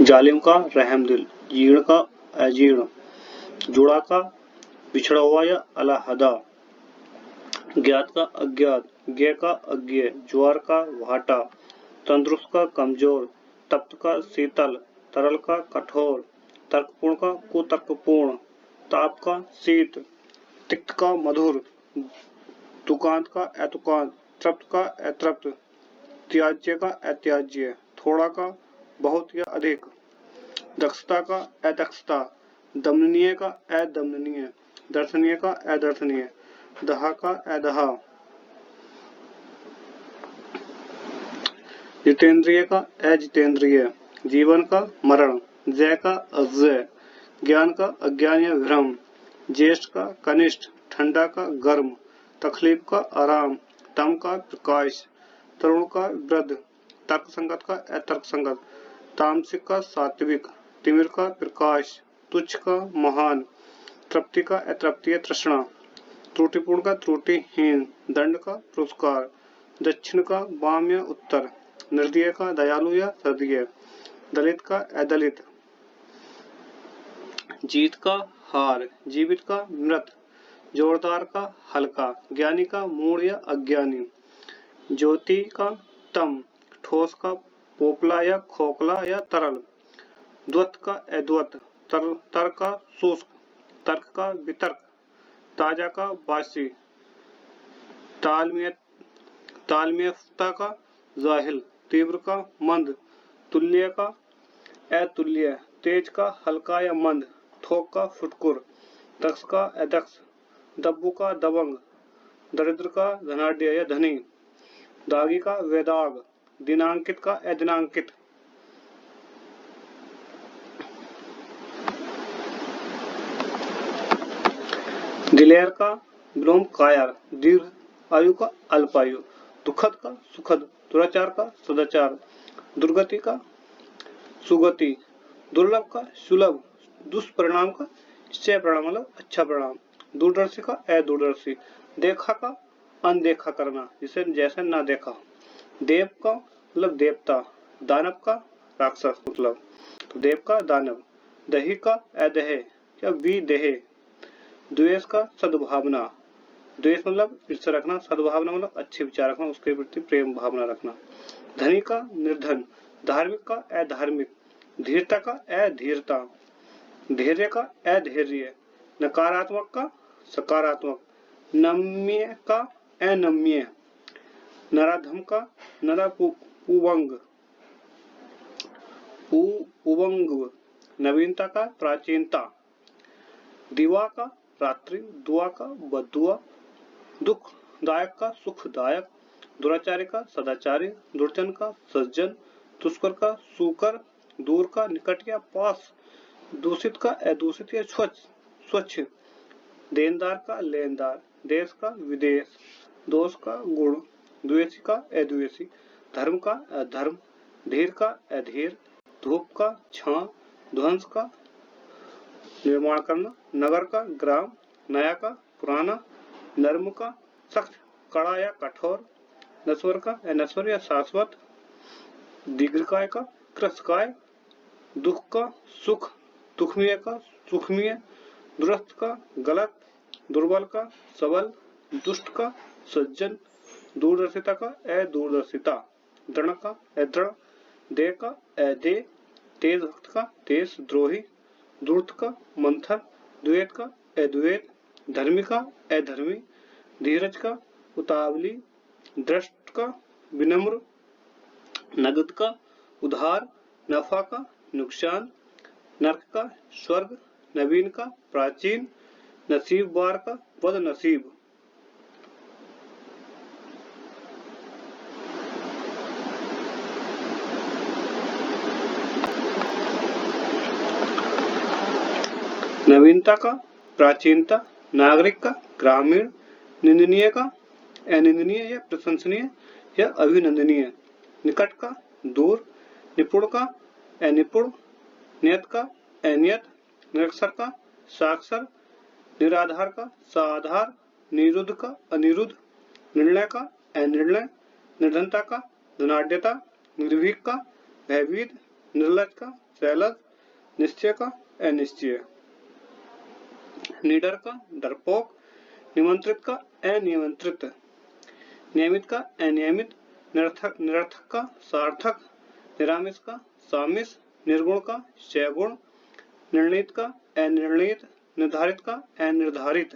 जालिम का रहमदिल, जीर्ण का अजीर्ण, जुड़ा का बिछड़ा हुआ या अलहदा, ज्ञात का अज्ञात, ज्ञ का अज्ञेय, ज्वार का भाटा, तंदुरुस्त का कमजोर, तप्त का शीतल, तरल का कठोर, तर्कपूर्ण का कुतर्कपूर्ण, ताप का शीत, तिक्त का मधुर, तुकांत का अतुकांत, तृप्त का अतृप्त, त्याज्य का अत्याज्य, थोड़ा का बहुत या अधिक, दक्षता का अदक्षता, दमनीय का अदमनीय, दर्शनीय का अदर्शनीय, दहा का अदहा, जितेंद्रिय का अजितेंद्रिय, जीवन का मरण, जय का अजय, ज्ञान का अज्ञान या भ्रम, ज्येष्ठ का कनिष्ठ, ठंडा का गर्म, तकलीफ का आराम, तम का प्रकाश, तरुण का वृद्ध, तर्क संगत का अतर्क संगत, तामसिक का सात्विक, तिमिर का प्रकाश, तुच्छ का महान, तृप्ति का अतृप्ति तृष्णा, त्रुटिपूर्ण का त्रुटिहीन, दंड का पुरस्कार, दक्षिण का वाम या उत्तर, निर्दय का दयालु या हृदय, दलित का अदलित, जीत का हार, जीवित का मृत, जोरदार का हल्का, ज्ञानी का मूढ़ या अज्ञानी, ज्योति का तम, ठोस का पोपला या खोखला या तरल, द्वत का अद्वत, तर्क का शुष्क, तर्क का वितर्क, ताजा का बासी, तालमेयता का जाहिल, तीव्र का मंद, तुल्य का अतुल्य, तेज का हल्का या मंद, थोक का फुटकुर, दक्ष का अदक्ष, दब्बू का दबंग, दरिद्र का धनाढ्य या धनी, दागी का वेदाग, दिनांकित का अदिनांकित, दिलेर का विलोम कायर, दीर्घ आयु का अल्पायु, दुखद का सुखद, दुराचार का सदाचार, दुर्गति का सुगति, दुर्लभ का सुलभ, दुष्परिणाम का निश्चय परिणाम मतलब अच्छा परिणाम, दूरदर्शी का अदूरदर्शी, देखा का अनदेखा करना जिसे जैसे ना देखा, देव का मतलब देवता, दानव का राक्षस मतलब, तो देव का दानव, दही का अदह या विदेह, द्वेष का सद्भावना, द्वेष मतलब ईर्ष्या रखना, सद्भावना मतलब अच्छे विचार रखना, उसके प्रति प्रेम भावना रखना, धनी का निर्धन, धार्मिक का अधार्मिक, धीरता का अधीरता, धैर्य का अधैर्य, नकारात्मक का सकारात्मक, नम्य का अनम्य, नराधम का नरापुवंग, पुवंग, नवीनता का प्राचीनता, दिवा का रात्रि, दुआ का बदुआ, दुखदायक का सुखदायक, दुराचारी का सदाचारी, दुर्जन का सज्जन, दुष्कर का सुकर, दूर का निकट या पास, दूषित का अदूषित या स्वच्छ, देनदार का लेनदार, देश का विदेश, दोष का गुण, द्वेषी का अद्वेषी, धर्म का अधर्म, धीर का अधीर, धूप का छां, ध्वंस का निर्माण करना, नगर का ग्राम, नया का पुराना, नर्म का सख्त, कड़ा या कठोर, नश्वर का अनश्वर या शाश्वत, दीर्घकाय का कृशकाय, दुख का सुख, दुखमीय का सुखमीय, दुरस्त का गलत, दुर्बल का सबल, दुष्ट का सज्जन, दूरदर्शिता का अदूरदर्शिता, दृढ़ का अदृढ़, दे का अदे, तेज भक्त का देशद्रोही, धूर्त का मंथर, द्वैत का अद्वैत, धर्मी का अधर्मी, धीरज का उतावली, दृष्ट का विनम्र, नगद का उधार, नफा का नुकसान, नरक का स्वर्ग, नवीन का प्राचीन, नसीबवार का बदनसीब। नवीनता का प्राचीनता, नागरिक का ग्रामीण, निंदनीय का अनिंदनीय या प्रशंसनीय या अभिनंदनीय, निकट का दूर, निपुण का अनिपुण, नियत का अनियत, निरक्षर का साक्षर, निराधार का साधार, निरुद्ध का अनिरुद्ध, निर्णय का अनिर्णय, निर्धनता का धनाढ्यता, निर्भीक का भयभीत, निर्लज का शैलज, निश्चय का अनिश्चय, निडर का डरपोक, निमंत्रित का अनियंत्रित, नियमित का अनियमित, निरर्थक निरर्थक का सार्थक, निरामिष का सामिष, निर्गुण का सगुण, निर्णीत का अनिर्णीत, निर्धारित का अनिर्धारित,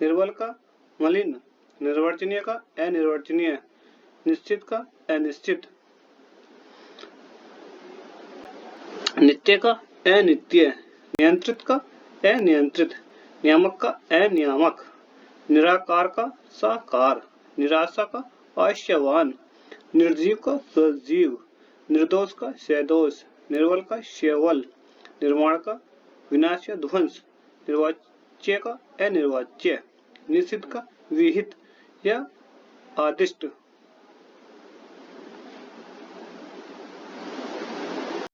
निर्बल का मलिन, निर्वर्चनीय का अनिर्वचनीय, निश्चित का अनिश्चित, नित्य का अनित्य, नियंत्रित का अनियंत्रित, नियामक का अनियामक, निराकार का साकार, निराशा का आशावान, निर्जीव का सजीव, निर्दोष का सदोष, निर्बल का सेवल, निर्माण का विनाश या ध्वंस, निर्वाच्य का अनिर्वाच्य, निषिद्ध का विहित या आदिष्ट।